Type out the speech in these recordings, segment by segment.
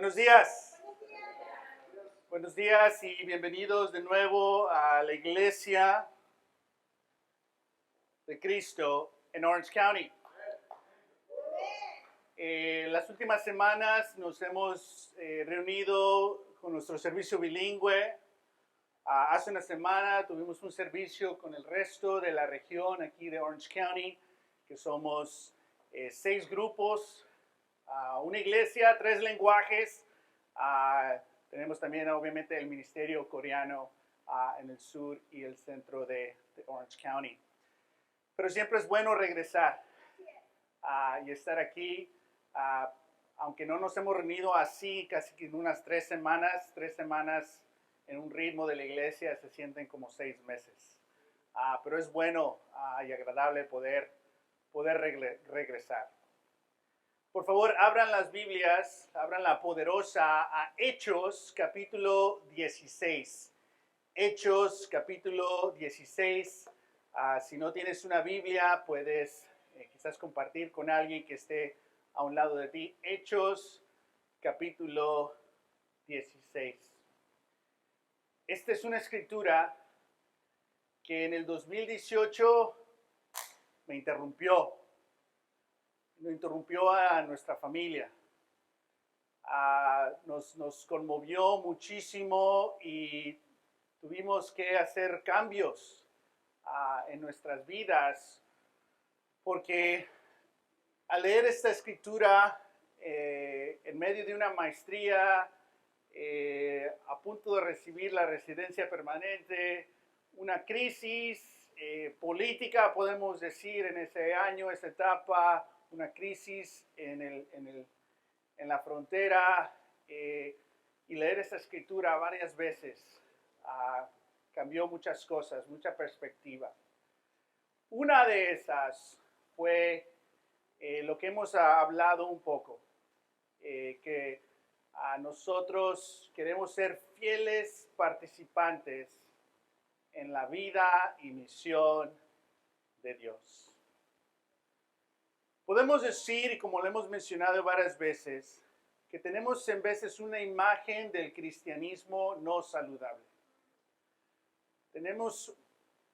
Buenos días. Buenos días y bienvenidos de nuevo a la Iglesia de Cristo en Orange County. Las últimas semanas nos hemos reunido con nuestro servicio bilingüe. Hace una semana tuvimos un servicio con el resto de la región aquí de Orange County, que somos 6 grupos, una iglesia, 3 lenguajes. Tenemos también obviamente el ministerio coreano en el sur y el centro de Orange County. Pero siempre es bueno regresar y estar aquí, aunque no nos hemos reunido así casi que en unas 3 semanas en un ritmo de la iglesia se sienten como 6 meses. Pero es bueno y agradable poder regresar. Por favor, abran las Biblias, abran la poderosa a Hechos capítulo 16. Hechos capítulo 16. Si no tienes una Biblia, puedes quizás compartir con alguien que esté a un lado de ti. Hechos capítulo 16. Esta es una escritura que en el 2018 me interrumpió a nuestra familia. Nos conmovió muchísimo y tuvimos que hacer cambios en nuestras vidas, porque al leer esta escritura en medio de una maestría, a punto de recibir la residencia permanente, una crisis política, podemos decir, en ese año, esa etapa, una crisis en la frontera, y leer esta escritura varias veces cambió muchas cosas, mucha perspectiva. Una de esas fue lo que hemos hablado un poco, que nosotros queremos ser fieles participantes en la vida y misión de Dios. Podemos decir, y como lo hemos mencionado varias veces, que tenemos en veces una imagen del cristianismo no saludable. Tenemos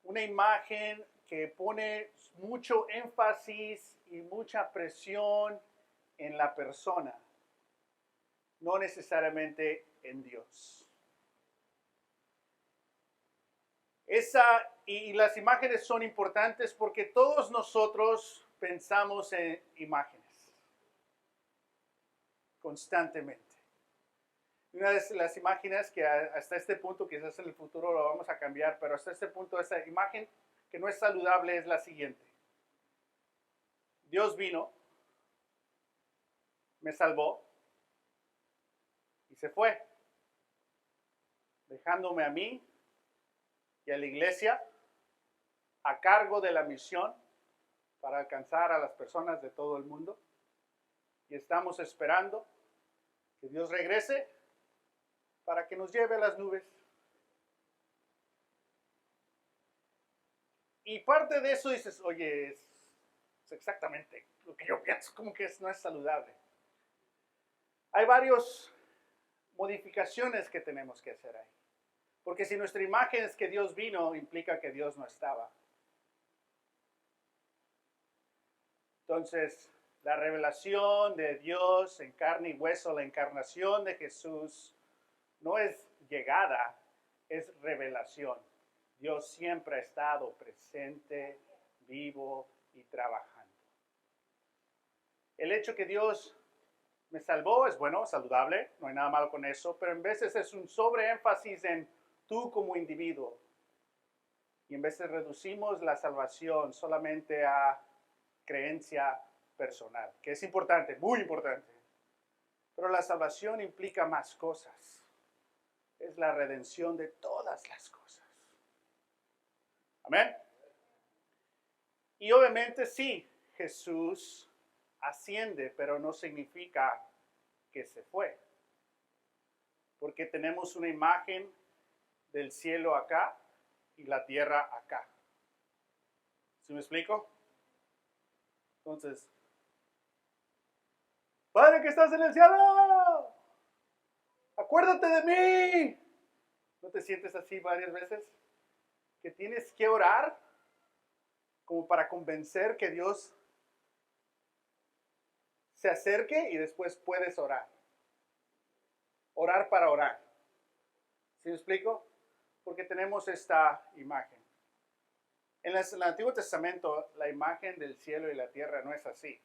una imagen que pone mucho énfasis y mucha presión en la persona, no necesariamente en Dios. Y las imágenes son importantes porque todos nosotros pensamos en imágenes constantemente. Una de las imágenes que hasta este punto, quizás en el futuro lo vamos a cambiar, pero hasta este punto esa imagen que no es saludable es la siguiente. Dios vino, me salvó y se fue, dejándome a mí y a la iglesia a cargo de la misión para alcanzar a las personas de todo el mundo. Y estamos esperando que Dios regrese para que nos lleve a las nubes. Y parte de eso dices, oye, es exactamente lo que yo pienso, como que no es saludable. Hay varias modificaciones que tenemos que hacer ahí. Porque si nuestra imagen es que Dios vino, implica que Dios no estaba. Entonces, la revelación de Dios en carne y hueso, la encarnación de Jesús, no es llegada, es revelación. Dios siempre ha estado presente, vivo y trabajando. El hecho que Dios me salvó es bueno, saludable, no hay nada malo con eso, pero en veces es un sobreénfasis en tú como individuo. Y en veces reducimos la salvación solamente a creencia personal, que es importante, muy importante. Pero la salvación implica más cosas. Es la redención de todas las cosas. Amén. Y obviamente sí, Jesús asciende, pero no significa que se fue. Porque tenemos una imagen del cielo acá y la tierra acá. ¿Sí me explico? Entonces, Padre que estás en el cielo, acuérdate de mí. ¿No te sientes así varias veces? Que tienes que orar como para convencer que Dios se acerque y después puedes orar. Orar para orar. ¿Sí me explico? Porque tenemos esta imagen. En el Antiguo Testamento, la imagen del cielo y la tierra no es así.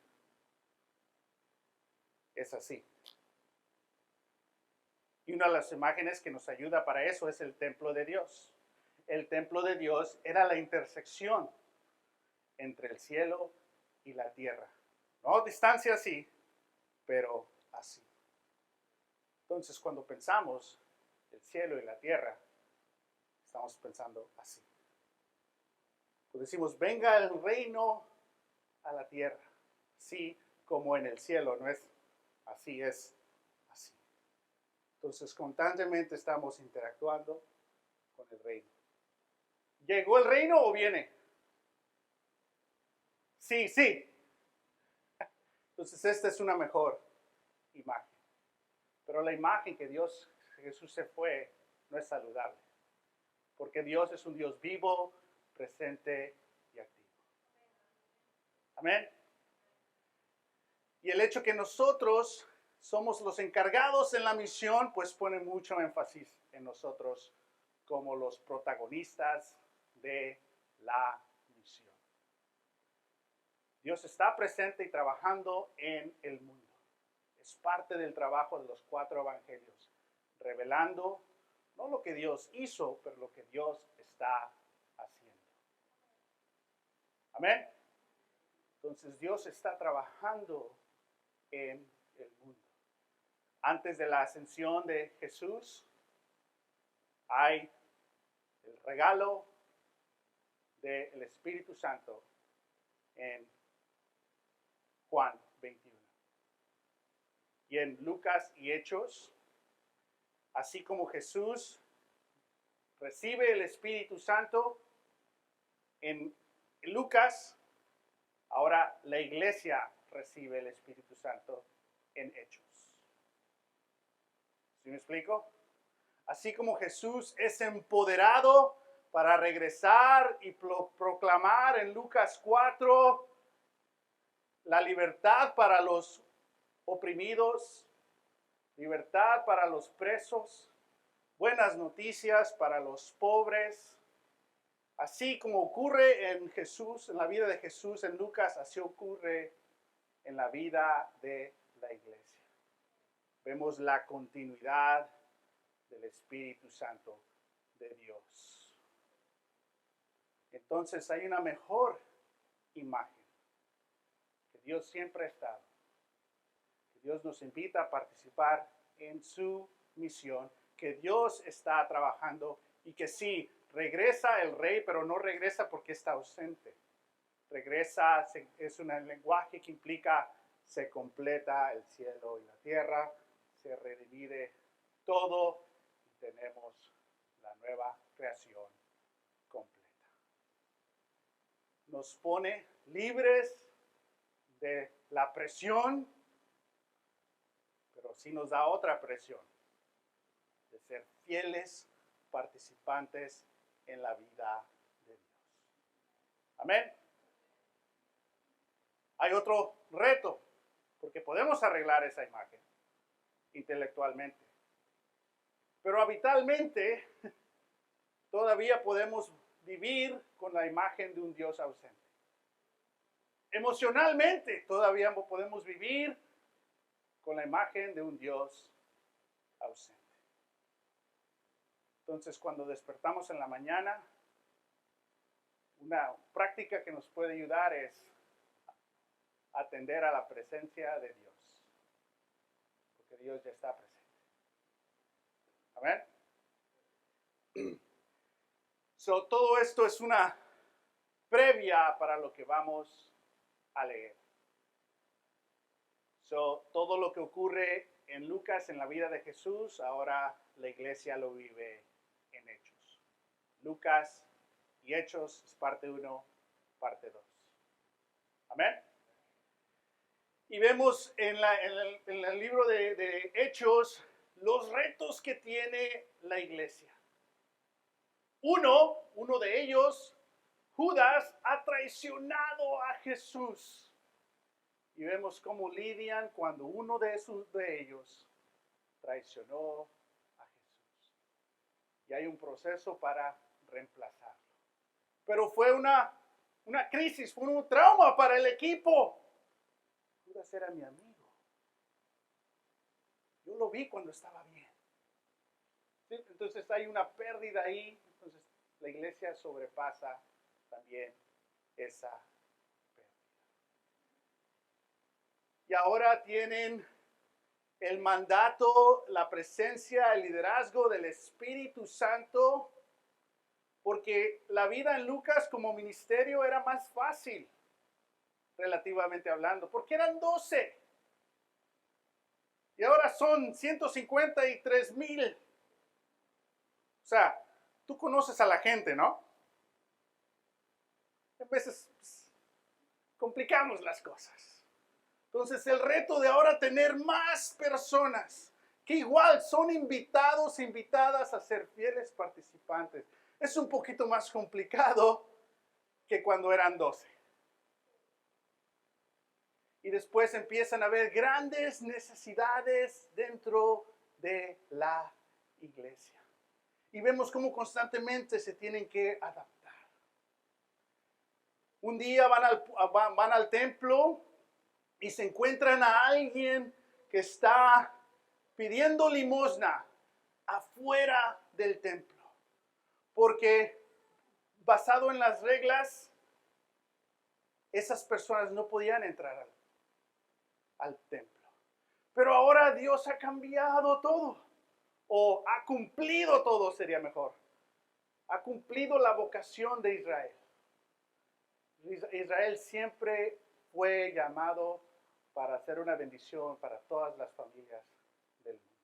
Es así. Y una de las imágenes que nos ayuda para eso es el templo de Dios. El templo de Dios era la intersección entre el cielo y la tierra. No a distancia así, pero así. Entonces, cuando pensamos el cielo y la tierra, estamos pensando así. Pues decimos, venga el reino a la tierra, así como en el cielo, no es así, es así. Entonces, constantemente estamos interactuando con el reino. ¿Llegó el reino o viene? Sí, sí. Entonces, esta es una mejor imagen. Pero la imagen que Jesús se fue, no es saludable. Porque Dios es un Dios vivo, presente y activo. Amén. Y el hecho que nosotros somos los encargados en la misión, pues pone mucho énfasis en nosotros como los protagonistas de la misión. Dios está presente y trabajando en el mundo. Es parte del trabajo de los 4 evangelios, revelando no lo que Dios hizo, pero lo que Dios está haciendo. Amén. Entonces Dios está trabajando en el mundo. Antes de la ascensión de Jesús, hay el regalo del Espíritu Santo en Juan 21. Y en Lucas y Hechos, así como Jesús recibe el Espíritu Santo, en Lucas, ahora la iglesia recibe el Espíritu Santo en Hechos. ¿Sí me explico? Así como Jesús es empoderado para regresar y proclamar en Lucas 4 la libertad para los oprimidos, libertad para los presos, buenas noticias para los pobres. Así como ocurre en Jesús, en la vida de Jesús en Lucas, así ocurre en la vida de la iglesia. Vemos la continuidad del Espíritu Santo de Dios. Entonces hay una mejor imagen, que Dios siempre ha estado, que Dios nos invita a participar en su misión, que Dios está trabajando y que sí, regresa el rey, pero no regresa porque está ausente. Regresa, es un lenguaje que implica se completa el cielo y la tierra, se redivide todo y tenemos la nueva creación completa. Nos pone libres de la presión, pero sí nos da otra presión, de ser fieles participantes en la vida de Dios. Amén. Hay otro reto, porque podemos arreglar esa imagen intelectualmente, pero habitualmente todavía podemos vivir con la imagen de un Dios ausente. Emocionalmente todavía podemos vivir con la imagen de un Dios ausente. Entonces, cuando despertamos en la mañana, una práctica que nos puede ayudar es atender a la presencia de Dios, porque Dios ya está presente. Amén. Todo esto es una previa para lo que vamos a leer. Todo lo que ocurre en Lucas, en la vida de Jesús, ahora la iglesia lo vive en Hechos. Lucas y Hechos es parte 1, parte 2. Amén. Y vemos en el libro de Hechos los retos que tiene la iglesia. Uno de ellos, Judas, ha traicionado a Jesús. Y vemos cómo lidian cuando uno de ellos traicionó a Jesús. Y hay un proceso para reemplazarlo. Pero fue una crisis, fue un trauma para el equipo. Judas era mi amigo. Yo lo vi cuando estaba bien. ¿Sí? Entonces hay una pérdida ahí. Entonces la iglesia sobrepasa también esa pérdida. Y ahora tienen el mandato, la presencia, el liderazgo del Espíritu Santo, porque la vida en Lucas como ministerio era más fácil, relativamente hablando, porque eran 12. Y ahora son 153,000. O sea, tú conoces a la gente, ¿no? A veces complicamos las cosas. Entonces el reto de ahora tener más personas que igual son invitados e invitadas a ser fieles participantes. Es un poquito más complicado que cuando eran 12. Y después empiezan a haber grandes necesidades dentro de la iglesia. Y vemos cómo constantemente se tienen que adaptar. Un día van al templo y se encuentran a alguien que está pidiendo limosna afuera del templo. Porque basado en las reglas, esas personas no podían entrar al templo. Pero ahora Dios ha cambiado todo, o ha cumplido todo, sería mejor. Ha cumplido la vocación de Israel. Israel siempre fue llamado para hacer una bendición para todas las familias del mundo.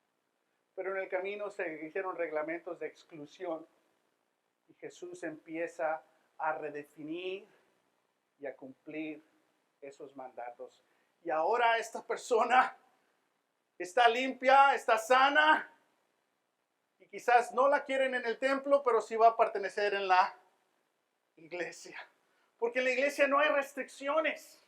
Pero en el camino se hicieron reglamentos de exclusión y Jesús empieza a redefinir y a cumplir esos mandatos. Y ahora esta persona está limpia, está sana, y quizás no la quieren en el templo, pero sí va a pertenecer en la iglesia. Porque en la iglesia no hay restricciones.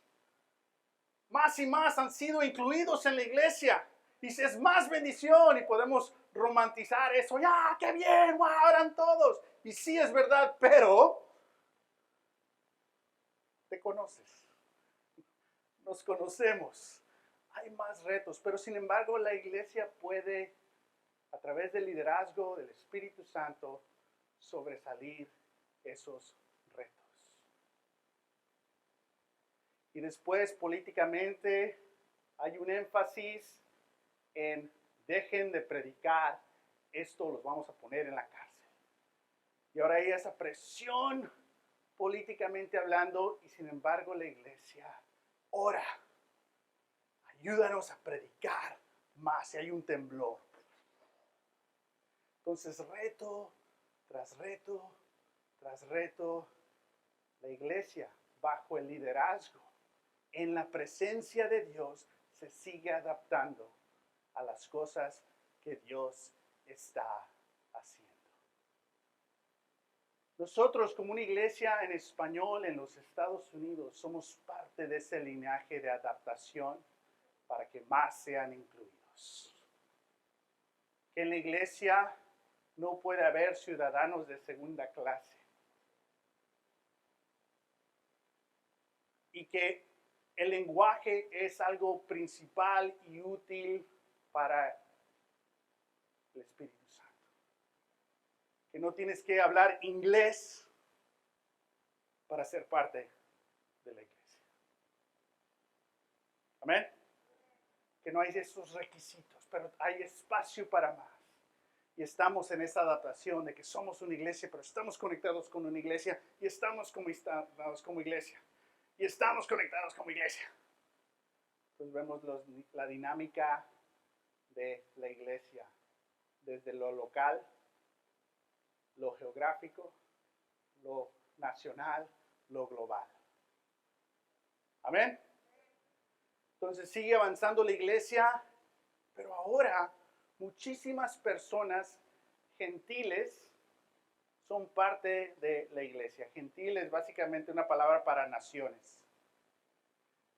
Más y más han sido incluidos en la iglesia. Y es más bendición y podemos romantizar eso. ¡Ya, qué bien! ¡Wow! Eran todos. Y sí es verdad, pero te conoces. Nos conocemos. Hay más retos, pero sin embargo la iglesia puede, a través del liderazgo del Espíritu Santo, sobresalir esos retos. Y después, políticamente, hay un énfasis en dejen de predicar, esto los vamos a poner en la cárcel. Y ahora hay esa presión políticamente hablando, y sin embargo la iglesia ora. Ayúdanos a predicar más si hay un temblor. Entonces, reto tras reto, tras reto, la iglesia, bajo el liderazgo, en la presencia de Dios, se sigue adaptando a las cosas que Dios está haciendo. Nosotros, como una iglesia en español en los Estados Unidos, somos parte de ese linaje de adaptación para que más sean incluidos. Que en la iglesia no puede haber ciudadanos de segunda clase. Y que el lenguaje es algo principal y útil para el Espíritu Santo. Que no tienes que hablar inglés para ser parte de la iglesia. Amén. Que no hay esos requisitos, pero hay espacio para más. Y estamos en esa adaptación de que somos una iglesia, pero estamos conectados con una iglesia y estamos conectados como iglesia. Y estamos conectados como iglesia. Entonces vemos la dinámica de la iglesia, desde lo local, lo geográfico, lo nacional, lo global. Amén. Entonces sigue avanzando la iglesia, pero ahora muchísimas personas gentiles son parte de la iglesia. Gentil es básicamente una palabra para naciones.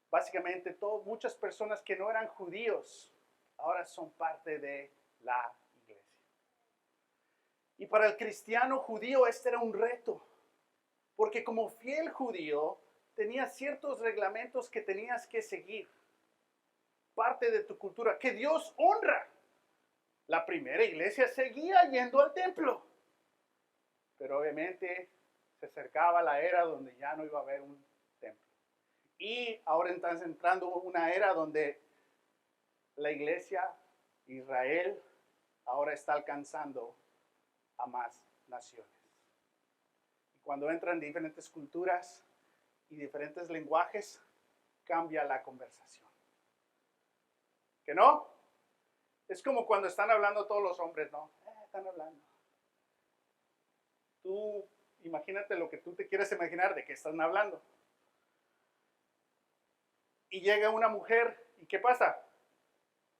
Básicamente muchas personas que no eran judíos ahora son parte de la iglesia. Y para el cristiano judío este era un reto, porque como fiel judío tenías ciertos reglamentos que tenías que seguir. Parte de tu cultura, que Dios honra. La primera iglesia seguía yendo al templo, pero obviamente se acercaba la era donde ya no iba a haber un templo. Y ahora estás entrando una era donde la iglesia, Israel, ahora está alcanzando a más naciones. Y cuando entran diferentes culturas y diferentes lenguajes, cambia la conversación. ¿Que no? Es como cuando están hablando todos los hombres, ¿no? Están hablando. Tú imagínate lo que tú te quieres imaginar de qué están hablando. Y llega una mujer, ¿y qué pasa?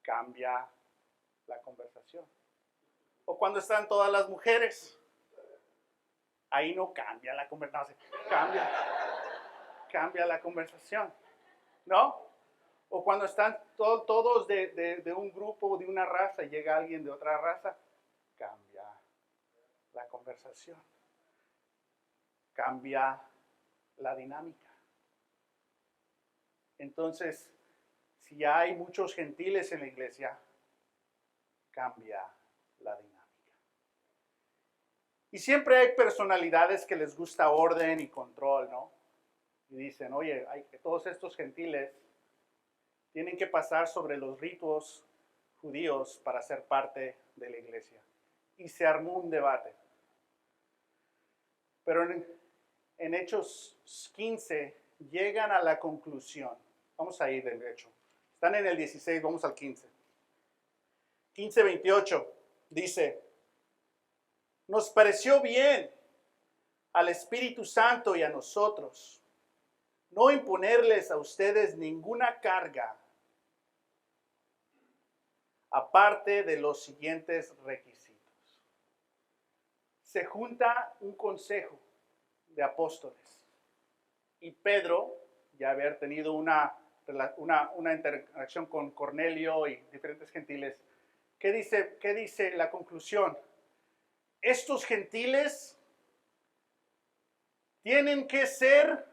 Cambia la conversación. O cuando están todas las mujeres, ahí no cambia la conversación, cambia la conversación, ¿no? O cuando están todos de un grupo, de una raza, y llega alguien de otra raza, cambia la conversación. Cambia la dinámica. Entonces, si hay muchos gentiles en la iglesia, cambia la dinámica. Y siempre hay personalidades que les gusta orden y control, ¿no? Y dicen, oye, todos estos gentiles tienen que pasar sobre los ritos judíos para ser parte de la iglesia. Y se armó un debate. Pero en Hechos 15 llegan a la conclusión. Vamos a ir del hecho. Están en el 16, vamos al 15. 15:28 dice, nos pareció bien al Espíritu Santo y a nosotros no imponerles a ustedes ninguna carga aparte de los siguientes requisitos. Se junta un consejo de apóstoles y Pedro, ya haber tenido una interacción con Cornelio y diferentes gentiles, ¿qué dice la conclusión? Estos gentiles tienen que ser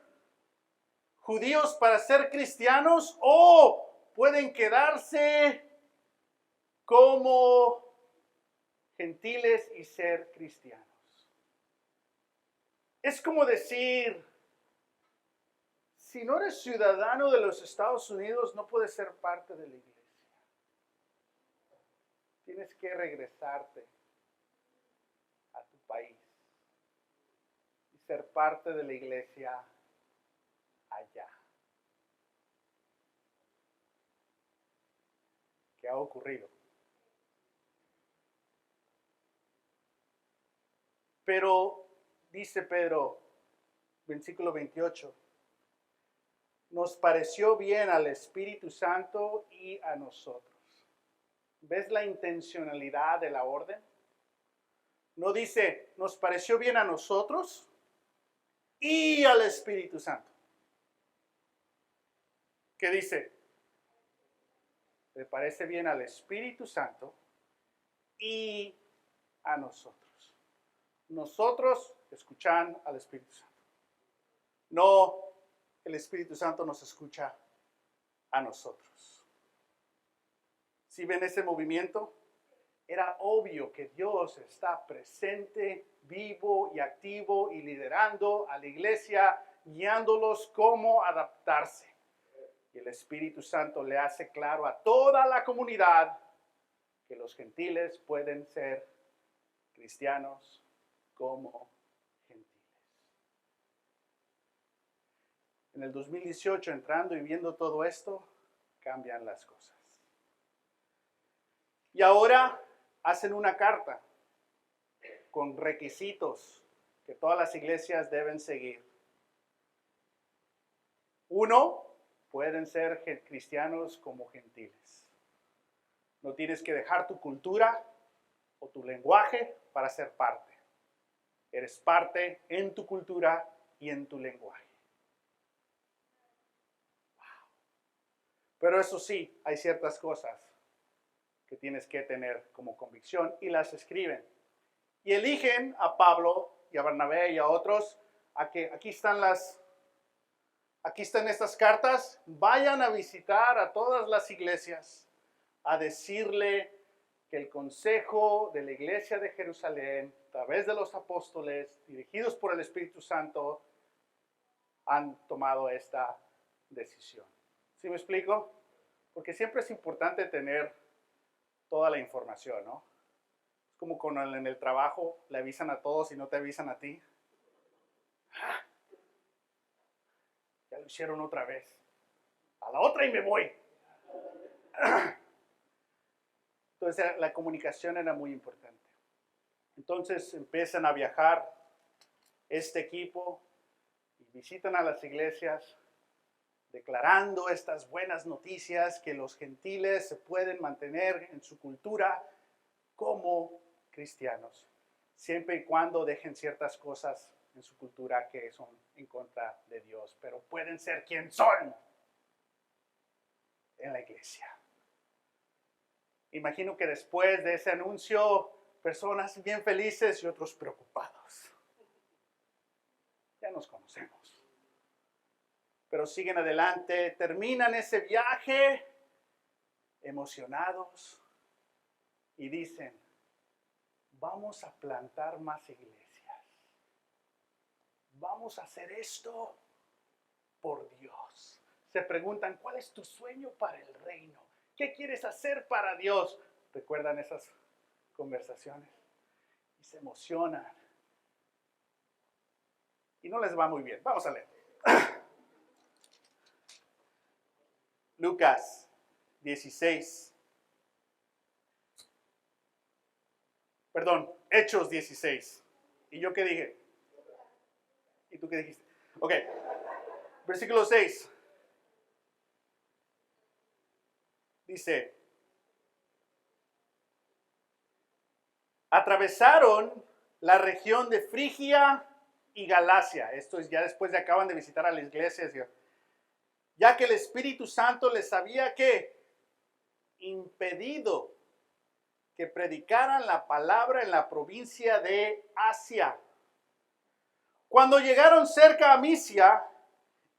judíos para ser cristianos o pueden quedarse como gentiles y ser cristianos. Es como decir, si no eres ciudadano de los Estados Unidos, no puedes ser parte de la iglesia. Tienes que regresarte a tu país y ser parte de la iglesia allá. ¿Qué ha ocurrido? Pero, dice Pedro, versículo 28, nos pareció bien al Espíritu Santo y a nosotros. ¿Ves la intencionalidad de la orden? No dice, nos pareció bien a nosotros y al Espíritu Santo. ¿Qué dice? Le parece bien al Espíritu Santo y a nosotros. Nosotros escuchan al Espíritu Santo. No, el Espíritu Santo nos escucha a nosotros. ¿Sí ven ese movimiento? Era obvio que Dios está presente, vivo y activo y liderando a la iglesia, guiándolos cómo adaptarse. Y el Espíritu Santo le hace claro a toda la comunidad que los gentiles pueden ser cristianos como gentiles. En el 2018, entrando y viendo todo esto, cambian las cosas. Y ahora hacen una carta con requisitos que todas las iglesias deben seguir. Uno, pueden ser cristianos como gentiles. No tienes que dejar tu cultura o tu lenguaje para ser parte. Eres parte en tu cultura y en tu lenguaje. Pero eso sí, hay ciertas cosas que tienes que tener como convicción y las escriben. Y eligen a Pablo y a Bernabé y a otros a que aquí están estas cartas, vayan a visitar a todas las iglesias, a decirle que el consejo de la iglesia de Jerusalén, a través de los apóstoles, dirigidos por el Espíritu Santo, han tomado esta decisión. ¿Sí me explico? Porque siempre es importante tener toda la información, ¿no? Es como cuando en el trabajo le avisan a todos y no te avisan a ti. Ya lo hicieron otra vez. A la otra y me voy. Entonces la comunicación era muy importante. Entonces empiezan a viajar este equipo y visitan a las iglesias declarando estas buenas noticias que los gentiles se pueden mantener en su cultura como cristianos, siempre y cuando dejen ciertas cosas en su cultura que son en contra de Dios, pero pueden ser quien son en la iglesia. Imagino que después de ese anuncio, personas bien felices y otros preocupados. Ya nos conocemos. Pero siguen adelante, terminan ese viaje emocionados y dicen, vamos a plantar más iglesias. Vamos a hacer esto por Dios. Se preguntan, ¿cuál es tu sueño para el reino? ¿Qué quieres hacer para Dios? ¿Recuerdan esas conversaciones? Y se emocionan. Y no les va muy bien. Vamos a leer. Lucas 16. Perdón, Hechos 16. ¿Y yo qué dije? ¿Y tú qué dijiste? Ok, versículo 6. Dice, atravesaron la región de Frigia y Galacia. Esto es ya después de acaban de visitar a las iglesias. Ya que el Espíritu Santo les había ¿qué? Impedido que predicaran la palabra en la provincia de Asia. Cuando llegaron cerca a Misia,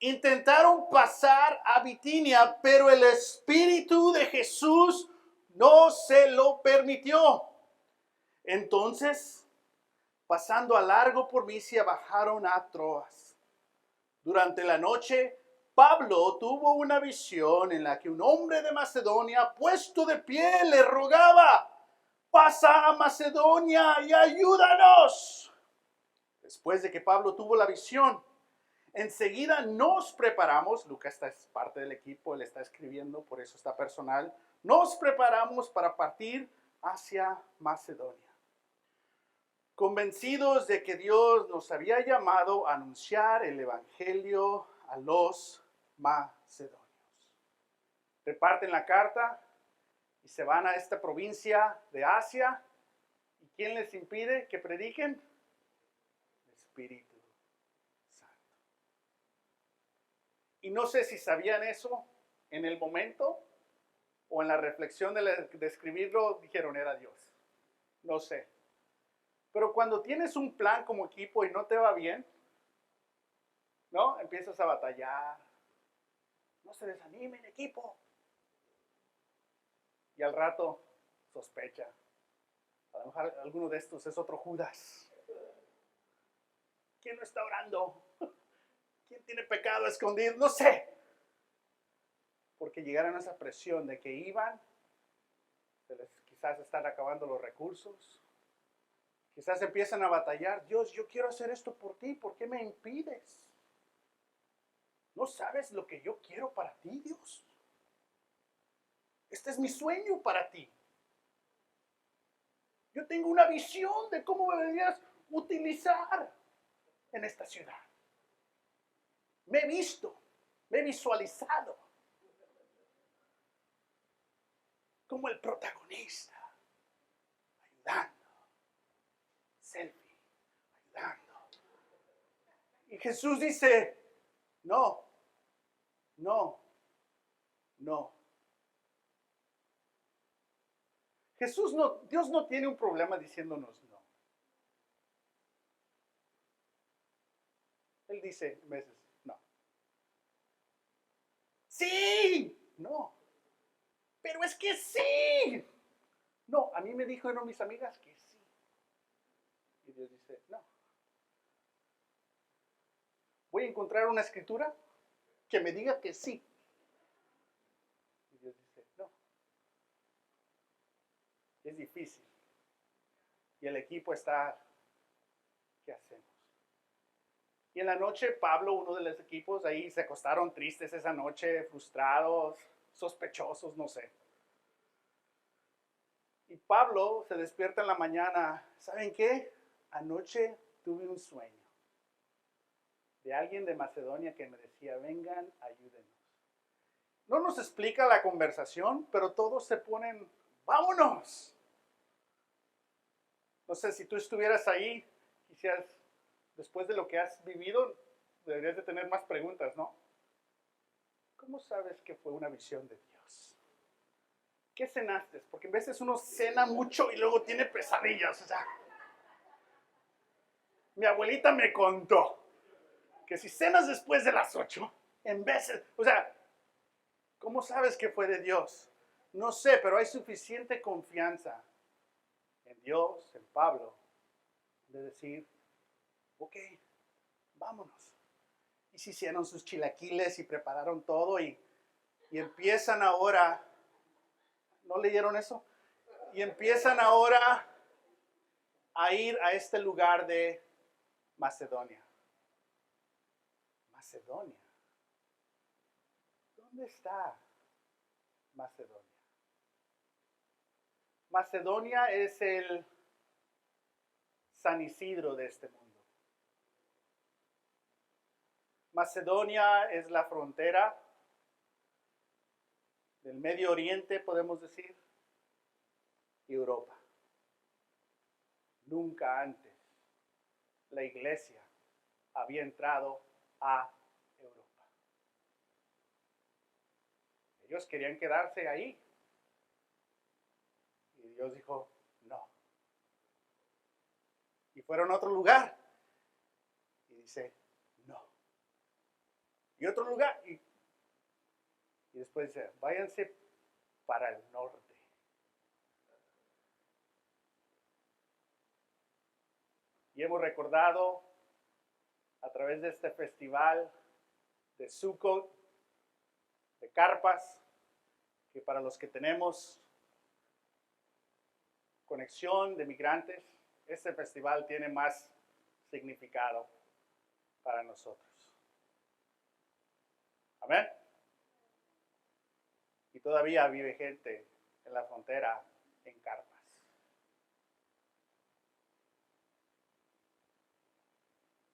intentaron pasar a Bitinia, pero el Espíritu de Jesús no se lo permitió. Entonces, pasando a largo por Misia, bajaron a Troas. Durante la noche, Pablo tuvo una visión en la que un hombre de Macedonia, puesto de pie, le rogaba, pasa a Macedonia y ayúdanos. Después de que Pablo tuvo la visión, enseguida nos preparamos, Lucas es parte del equipo, él está escribiendo, por eso está personal, nos preparamos para partir hacia Macedonia, convencidos de que Dios nos había llamado a anunciar el evangelio a los macedonios. Reparten la carta y se van a esta provincia de Asia. ¿Y quién les impide que prediquen? El Espíritu Santo. Y no sé si sabían eso en el momento o en la reflexión de escribirlo, dijeron era Dios. No sé. Pero cuando tienes un plan como equipo y no te va bien, ¿no? Empiezas a batallar. No se desanimen, equipo. Y al rato sospecha. A lo mejor alguno de estos es otro Judas. ¿Quién no está orando? ¿Quién tiene pecado escondido? No sé. Porque llegaron a esa presión de que iban, quizás están acabando los recursos. Quizás empiezan a batallar. Dios, yo quiero hacer esto por ti. ¿Por qué me impides? ¿No sabes lo que yo quiero para ti, Dios? Este es mi sueño para ti. Yo tengo una visión de cómo me deberías utilizar en esta ciudad. Me he visto, me he visualizado. como el protagonista, ayudando, selfie, ayudando. Y Jesús dice, no, no, no. Dios no tiene un problema diciéndonos no. Él dice a veces, no. Sí, no. Pero es que sí. No, a mí me dijeron mis amigas que sí. Y Dios dice, no. Voy a encontrar una escritura que me diga que sí. Y Dios dice, no. Es difícil. Y el equipo está, ¿qué hacemos? Y en la noche, Pablo, uno de los equipos, ahí se acostaron tristes esa noche, frustrados, sospechosos, no sé. Y Pablo se despierta en la mañana. ¿Saben qué? Anoche tuve un sueño de alguien de Macedonia que me decía, vengan, ayúdenos. No nos explica la conversación, pero todos se ponen, vámonos. No sé, si tú estuvieras ahí, quisieras, después de lo que has vivido, deberías de tener más preguntas, ¿no? ¿Cómo sabes que fue una visión de Dios? ¿Qué cenaste? Porque a veces uno cena mucho y luego tiene pesadillas. O sea, mi abuelita me contó que si cenas después de las 8, en veces, o sea, ¿cómo sabes que fue de Dios? No sé, pero hay suficiente confianza en Dios, en Pablo, de decir, ok, vámonos. Y se hicieron sus chilaquiles y prepararon todo y empiezan ahora, ¿no leyeron eso? Y empiezan ahora a ir a este lugar de Macedonia. Macedonia. ¿Dónde está Macedonia? Macedonia es el San Isidro de este mundo. Macedonia es la frontera del Medio Oriente, podemos decir, y Europa. Nunca antes la iglesia había entrado a Europa. Ellos querían quedarse ahí. Y Dios dijo, no. Y fueron a otro lugar. Y dice, no. Y otro lugar. Y después dice, váyanse para el norte. Y hemos recordado a través de este festival de Sukkot, de carpas, que para los que tenemos conexión de migrantes, este festival tiene más significado para nosotros. Amén. Y todavía vive gente en la frontera en carpas.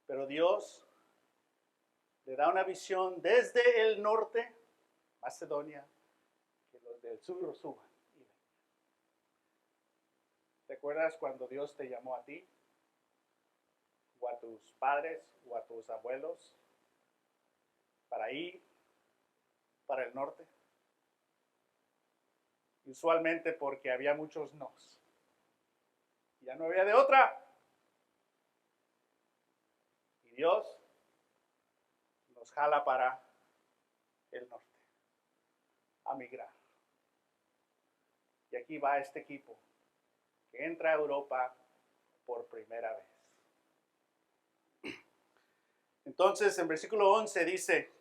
Pero Dios le da una visión desde el norte, Macedonia, que los del sur suban. ¿Te acuerdas cuando Dios te llamó a ti? O a tus padres, o a tus abuelos, para ir para el norte. Y usualmente porque había muchos nos. Ya no había de otra. Y Dios nos jala para el norte, a migrar. Y aquí va este equipo que entra a Europa por primera vez. Entonces, en versículo 11 dice,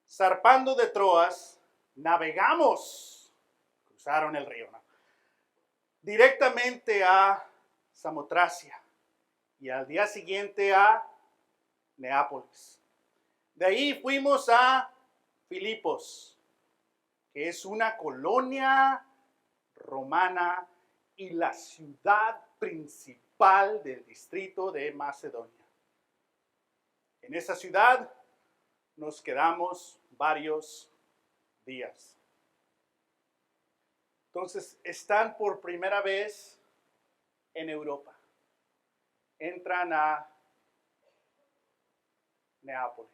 zarpando de Troas, navegamos, cruzaron el río, ¿no? Directamente a Samotracia y al día siguiente a Neápolis. De ahí fuimos a Filipos, que es una colonia romana y la ciudad principal del distrito de Macedonia. En esa ciudad nos quedamos varios días. Entonces, están por primera vez en Europa. Entran a Neápolis.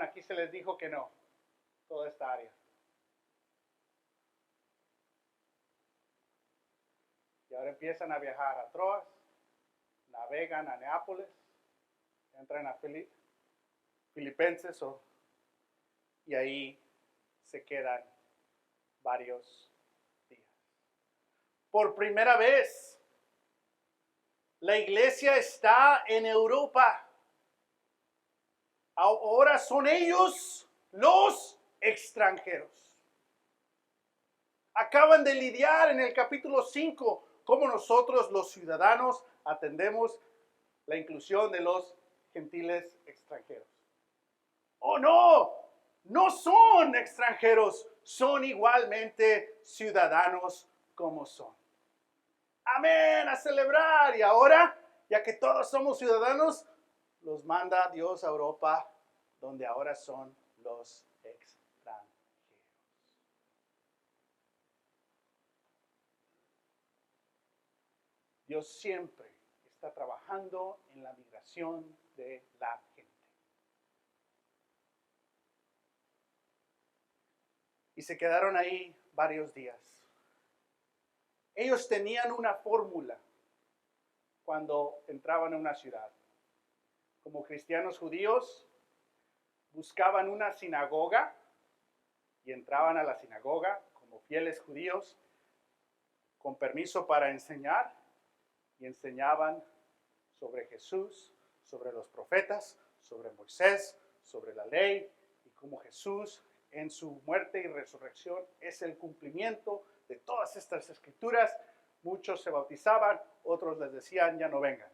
Aquí se les dijo que no, toda esta área. Y ahora empiezan a viajar a Troas, navegan a Neápolis, entran a Filipenses y ahí se quedan varios días. Por primera vez, la iglesia está en Europa. Ahora son ellos los extranjeros. Acaban de lidiar en el capítulo 5 cómo nosotros los ciudadanos atendemos la inclusión de los gentiles extranjeros. ¡Oh, no! No son extranjeros, son igualmente ciudadanos como son. Amén, a celebrar. Y ahora, ya que todos somos ciudadanos, los manda Dios a Europa, donde ahora son los extranjeros. Dios siempre está trabajando en la migración de la gente. Y se quedaron ahí varios días. Ellos tenían una fórmula cuando entraban a una ciudad. Como cristianos judíos, buscaban una sinagoga y entraban a la sinagoga como fieles judíos, con permiso para enseñar, y enseñaban sobre Jesús, sobre los profetas, sobre Moisés, sobre la ley, y cómo Jesús en su muerte y resurrección es el cumplimiento de todas estas escrituras. Muchos se bautizaban, otros les decían ya no vengan.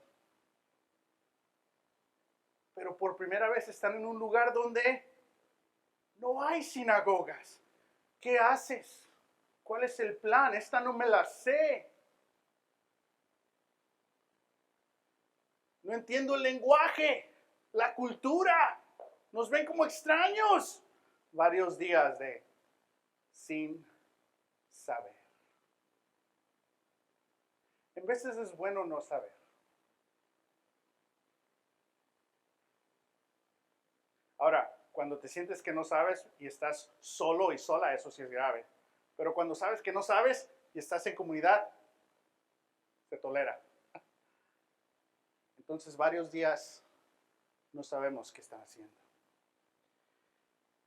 Pero por primera vez están en un lugar donde no hay sinagogas. ¿Qué haces? ¿Cuál es el plan? Esta no me la sé. No entiendo el lenguaje, la cultura. Nos ven como extraños. Varios días de sin saber. En veces es bueno no saber. Ahora, cuando te sientes que no sabes y estás solo y sola, eso sí es grave. Pero cuando sabes que no sabes y estás en comunidad, se tolera. Entonces, varios días no sabemos qué están haciendo.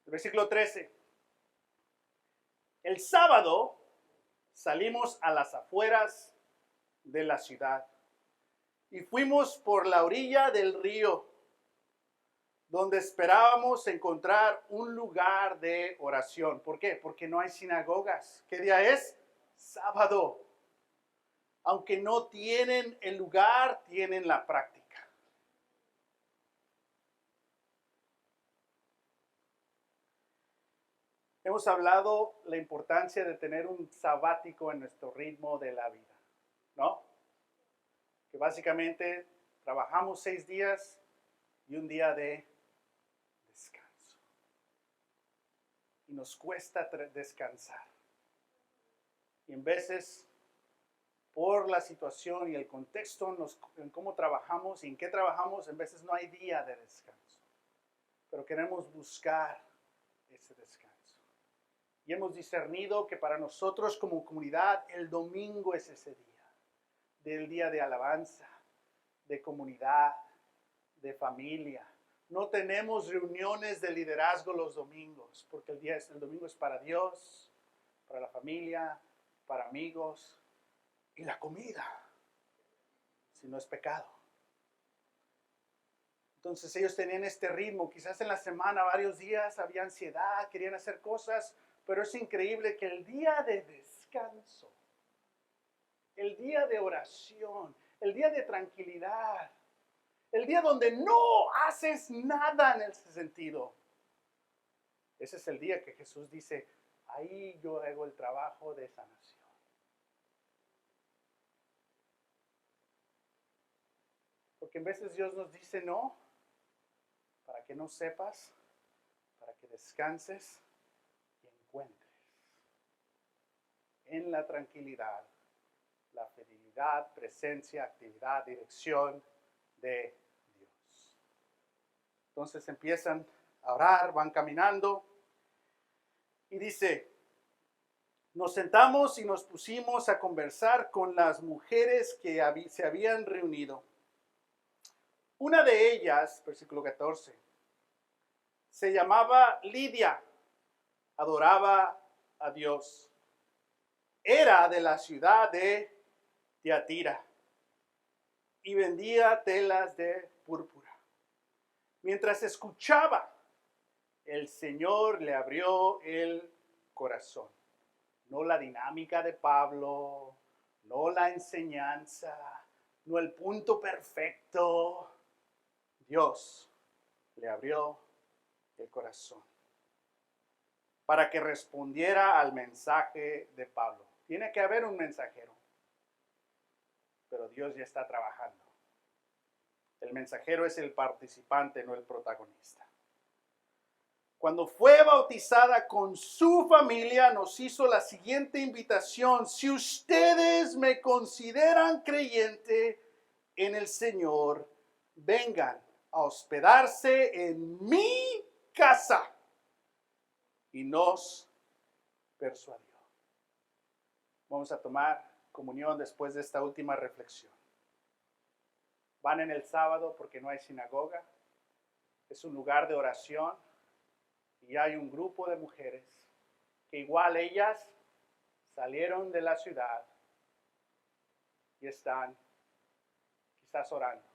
El versículo 13. El sábado salimos a las afueras de la ciudad y fuimos por la orilla del río, donde esperábamos encontrar un lugar de oración. ¿Por qué? Porque no hay sinagogas. ¿Qué día es? Sábado. Aunque no tienen el lugar, tienen la práctica. Hemos hablado la importancia de tener un sabático en nuestro ritmo de la vida, ¿no? Que básicamente trabajamos 6 días y un día de descanso. Y nos cuesta descansar. Y en veces, por la situación y el contexto en cómo trabajamos y en qué trabajamos, en veces no hay día de descanso. Pero queremos buscar ese descanso. Y hemos discernido que para nosotros como comunidad el domingo es ese día. Del día de alabanza, de comunidad, de familia. No tenemos reuniones de liderazgo los domingos, porque el domingo es para Dios, para la familia, para amigos y la comida, si no es pecado. Entonces ellos tenían este ritmo, quizás en la semana, varios días, había ansiedad, querían hacer cosas, pero es increíble que el día de descanso, el día de oración, el día de tranquilidad, el día donde no haces nada en ese sentido, ese es el día que Jesús dice, ahí yo hago el trabajo de sanación. Porque en veces Dios nos dice no, para que no sepas para que descanses y encuentres en la tranquilidad la fidelidad, presencia, actividad, dirección de Dios. Entonces empiezan a orar, van caminando y dice, nos sentamos y nos pusimos a conversar con las mujeres que se habían reunido. Una de ellas, versículo 14, se llamaba Lidia, adoraba a Dios. Era de la ciudad de Tiatira y vendía telas de púrpura. Mientras escuchaba, el Señor le abrió el corazón. No la dinámica de Pablo, no la enseñanza, no el punto perfecto. Dios le abrió el corazón para que respondiera al mensaje de Pablo. Tiene que haber un mensajero, pero Dios ya está trabajando. El mensajero es el participante, no el protagonista. Cuando fue bautizada con su familia, nos hizo la siguiente invitación. Si ustedes me consideran creyente en el Señor, vengan a hospedarse en mi casa. Y nos persuadió. Vamos a tomar comunión después de esta última reflexión. Van en el sábado porque no hay sinagoga. Es un lugar de oración. Y hay un grupo de mujeres que igual ellas salieron de la ciudad y están quizás orando.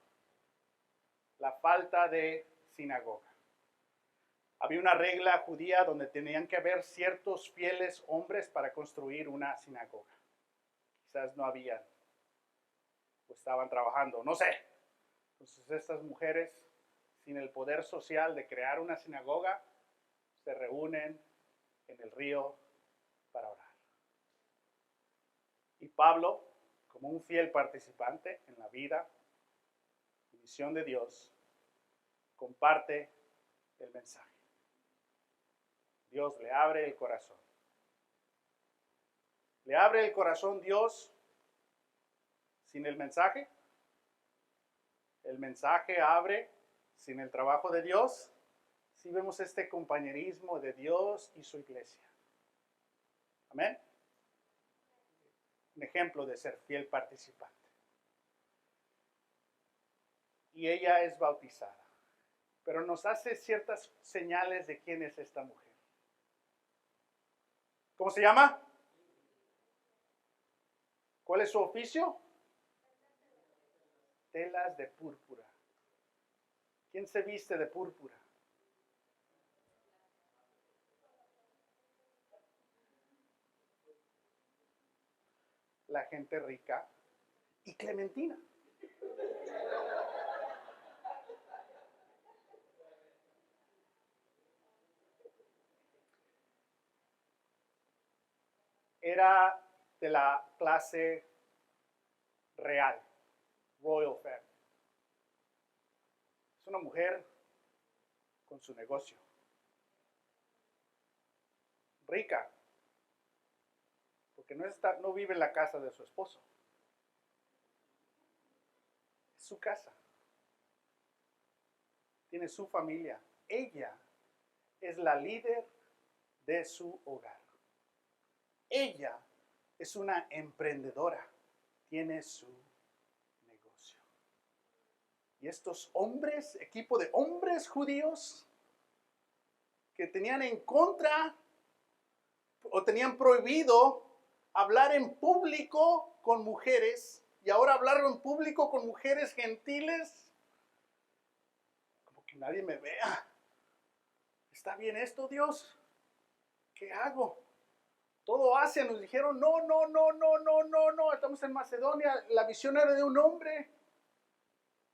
La falta de sinagoga. Había una regla judía donde tenían que haber ciertos fieles hombres para construir una sinagoga. Quizás no habían o estaban trabajando, no sé. Entonces estas mujeres, sin el poder social de crear una sinagoga, se reúnen en el río para orar. Y Pablo, como un fiel participante en la vida y misión de Dios, comparte el mensaje. Dios le abre el corazón. ¿Le abre el corazón Dios sin el mensaje? ¿El mensaje abre sin el trabajo de Dios? Si vemos este compañerismo de Dios y su iglesia. Amén. Un ejemplo de ser fiel participante. Y ella es bautizada. Pero nos hace ciertas señales de quién es esta mujer. ¿Cómo se llama? ¿Cuál es su oficio? Telas de púrpura. ¿Quién se viste de púrpura? La gente rica y Clementina. Era de la clase real, royal family. Es una mujer con su negocio. Rica, porque no vive en la casa de su esposo. Es su casa. Tiene su familia. Ella es la líder de su hogar. Ella es una emprendedora. Tiene su negocio. Y estos hombres, equipo de hombres judíos, que tenían en contra o tenían prohibido hablar en público con mujeres, y ahora hablar en público con mujeres gentiles, como que nadie me vea. ¿Está bien esto, Dios? ¿Qué hago? Todo Asia nos dijeron, no, estamos en Macedonia, la visión era de un hombre.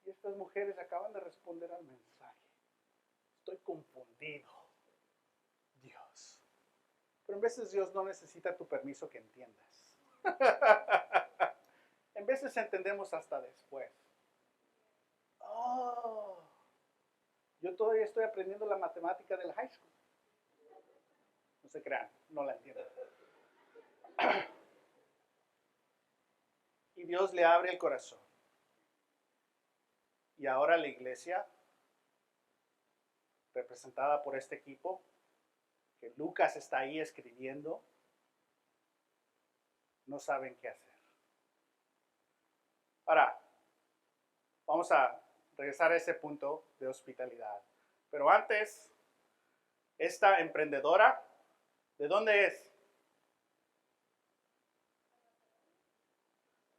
Y estas mujeres acaban de responder al mensaje. Estoy confundido, Dios. Pero en veces Dios no necesita tu permiso que entiendas. En veces entendemos hasta después. Oh, yo todavía estoy aprendiendo la matemática del high school. No se crean, no la entiendo. Y Dios le abre el corazón. Y ahora la iglesia, representada por este equipo, que Lucas está ahí escribiendo, no saben qué hacer. Ahora, vamos a regresar a ese punto de hospitalidad. Pero antes, esta emprendedora, ¿de dónde es?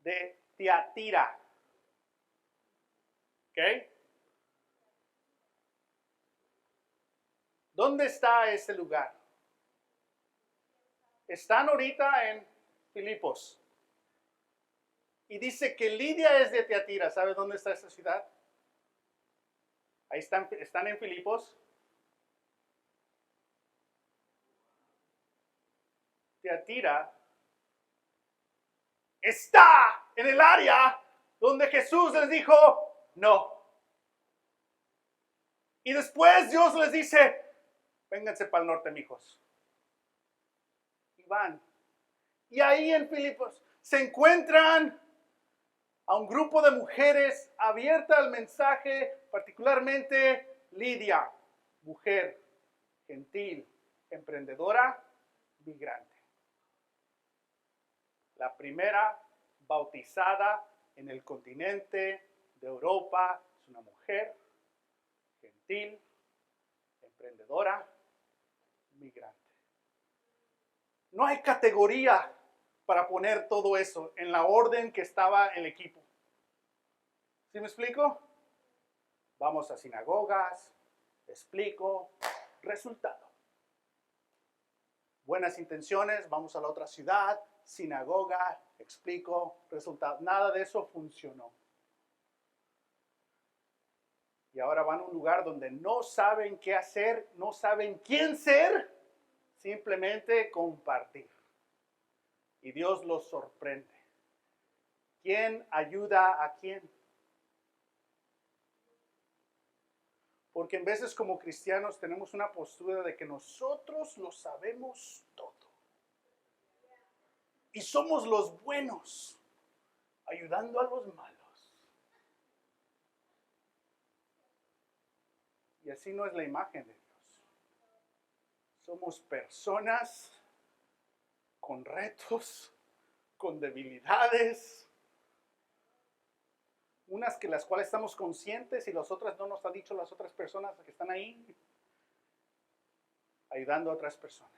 De Tiatira. ¿Ok? ¿Dónde está ese lugar? Están ahorita en Filipos. Y dice que Lidia es de Tiatira. ¿Sabe dónde está esa ciudad? Ahí están en Filipos. Tiatira está en el área donde Jesús les dijo no. Y después Dios les dice, vénganse para el norte, mijos. Y van. Y ahí en Filipos se encuentran a un grupo de mujeres abierta al mensaje, particularmente Lidia, mujer gentil, emprendedora, migrante. La primera bautizada en el continente de Europa es una mujer gentil, emprendedora, migrante. No hay categoría para poner todo eso en la orden que estaba el equipo. ¿Sí me explico? Vamos a sinagogas, explico, resultado. Buenas intenciones, vamos a la otra ciudad, sinagoga, explico, resultado. Nada de eso funcionó. Y ahora van a un lugar donde no saben qué hacer, no saben quién ser, simplemente compartir. Y Dios los sorprende. ¿Quién ayuda a quién? Porque en veces como cristianos tenemos una postura de que nosotros lo sabemos todo. Y somos los buenos, ayudando a los malos. Y así no es la imagen de Dios. Somos personas con retos, con debilidades, unas que las cuales estamos conscientes y las otras no nos han dicho las otras personas que están ahí, ayudando a otras personas.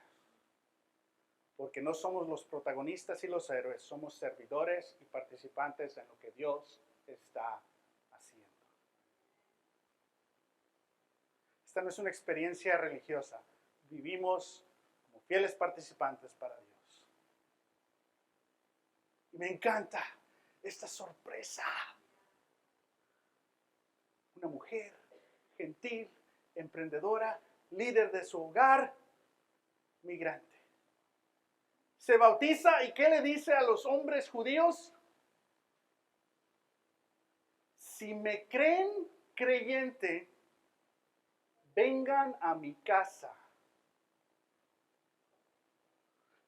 Porque no somos los protagonistas y los héroes, somos servidores y participantes en lo que Dios está haciendo. Esta no es una experiencia religiosa, vivimos como fieles participantes para Dios. Y me encanta esta sorpresa. Una mujer gentil, emprendedora, líder de su hogar, migrante. Se bautiza y ¿qué le dice a los hombres judíos? Si me creen creyente, vengan a mi casa.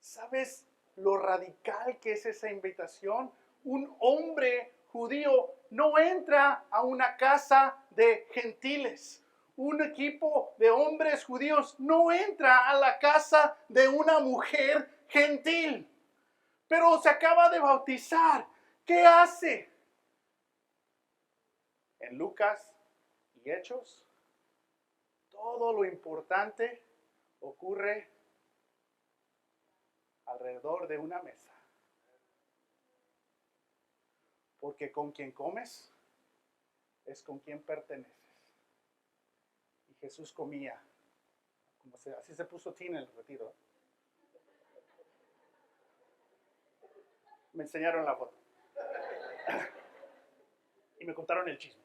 ¿Sabes lo radical que es esa invitación? Un hombre judío no entra a una casa de gentiles. Un equipo de hombres judíos no entra a la casa de una mujer gentil. Pero se acaba de bautizar. ¿Qué hace? En Lucas y Hechos, todo lo importante ocurre alrededor de una mesa. Porque con quien comes es con quien perteneces. Y Jesús comía. Así se puso Tina en el retiro. Me enseñaron la foto. Y me contaron el chisme.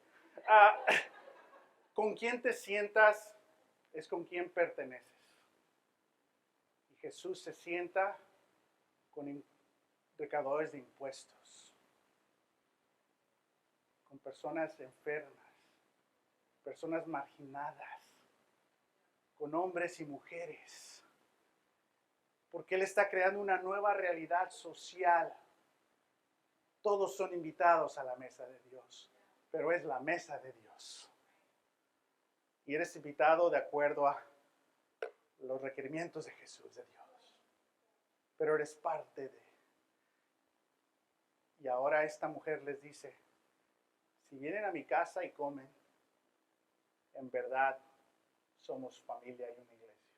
Con quien te sientas es con quien perteneces. Y Jesús se sienta con recaudadores de impuestos, con personas enfermas, personas marginadas, con hombres y mujeres. Porque Él está creando una nueva realidad social. Todos son invitados a la mesa de Dios, pero es la mesa de Dios. Y eres invitado de acuerdo a los requerimientos de Jesús, de Dios. Pero eres parte de. Y ahora esta mujer les dice, si vienen a mi casa y comen, en verdad somos familia y una iglesia.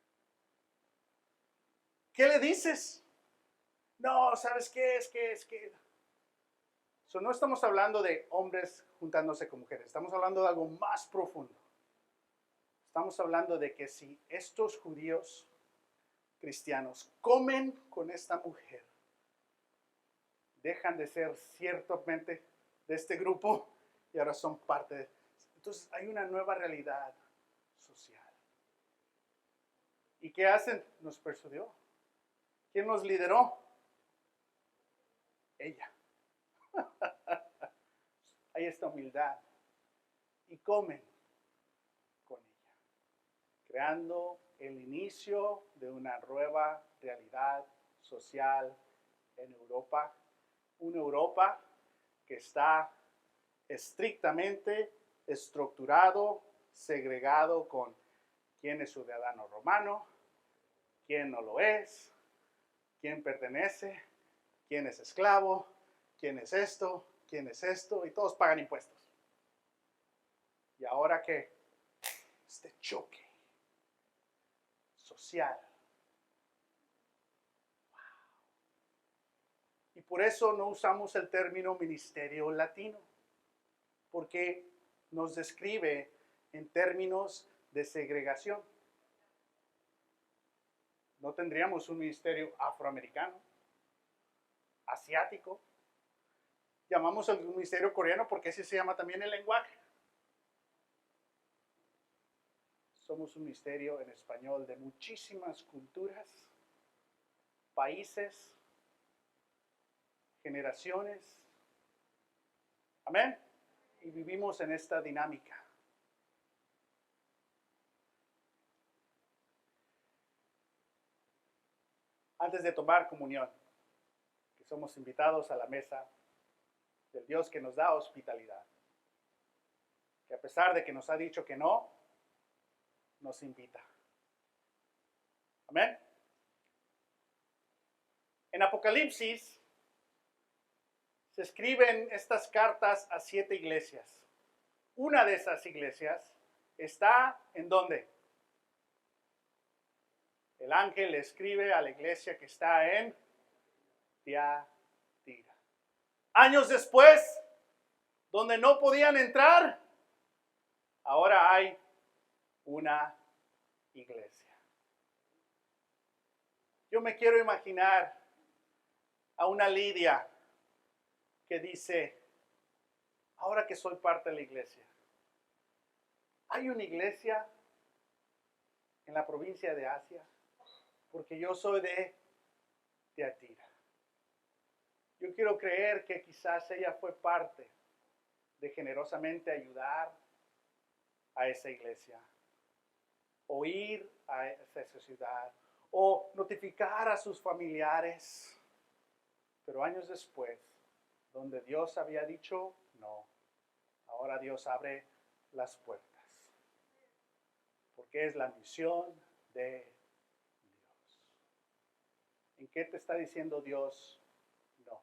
¿Qué le dices? No, ¿sabes qué? Es que. No estamos hablando de hombres juntándose con mujeres, estamos hablando de algo más profundo. Estamos hablando de que si estos judíos cristianos comen con esta mujer, dejan de ser ciertamente de este grupo y ahora son parte de. Entonces hay una nueva realidad social. ¿Y qué hacen? Nos persuadió. ¿Quién nos lideró? Ella. Hay esta humildad. Y comen con ella, creando el inicio de una nueva realidad social en Europa. Una Europa que está estrictamente estructurado, segregado con quién es ciudadano romano, quién no lo es, quién pertenece, quién es esclavo, quién es esto, y todos pagan impuestos. Y ahora que este choque social. Wow. Y por eso no usamos el término ministerio latino, porque nos describe en términos de segregación. No tendríamos un ministerio afroamericano, asiático. Llamamos al ministerio coreano porque ese se llama también el lenguaje. Somos un ministerio en español de muchísimas culturas, países, generaciones. Amén. Y vivimos en esta dinámica. Antes de tomar comunión, que somos invitados a la mesa del Dios que nos da hospitalidad, que a pesar de que nos ha dicho que no, nos invita. Amén. En Apocalipsis se escriben estas cartas a 7 iglesias. Una de esas iglesias está ¿en dónde? El ángel le escribe a la iglesia que está en Tiatira. Años después, donde no podían entrar, ahora hay una iglesia. Yo me quiero imaginar a una Lidia que dice, ahora que soy parte de la iglesia, hay una iglesia en la provincia de Asia, porque yo soy de Tiatira. Yo quiero creer que quizás ella fue parte de generosamente ayudar a esa iglesia, o ir a esa ciudad, o notificar a sus familiares. Pero años después, donde Dios había dicho no, ahora Dios abre las puertas. Porque es la misión de Dios. ¿En qué te está diciendo Dios no?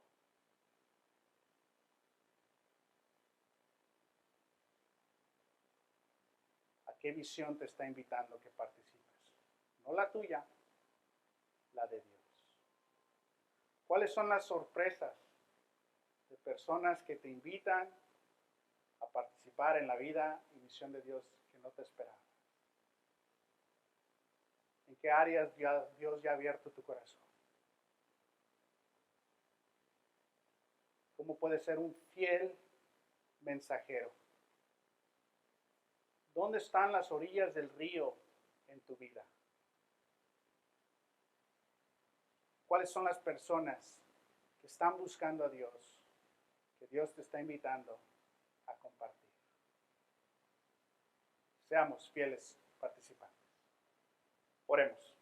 ¿A qué visión te está invitando que participes? No la tuya, la de Dios. ¿Cuáles son las sorpresas de personas que te invitan a participar en la vida y misión de Dios que no te esperaba? ¿En qué áreas Dios ya ha abierto tu corazón? ¿Cómo puedes ser un fiel mensajero? ¿Dónde están las orillas del río en tu vida? ¿Cuáles son las personas que están buscando a Dios, que Dios te está invitando a compartir? Seamos fieles participantes. Oremos.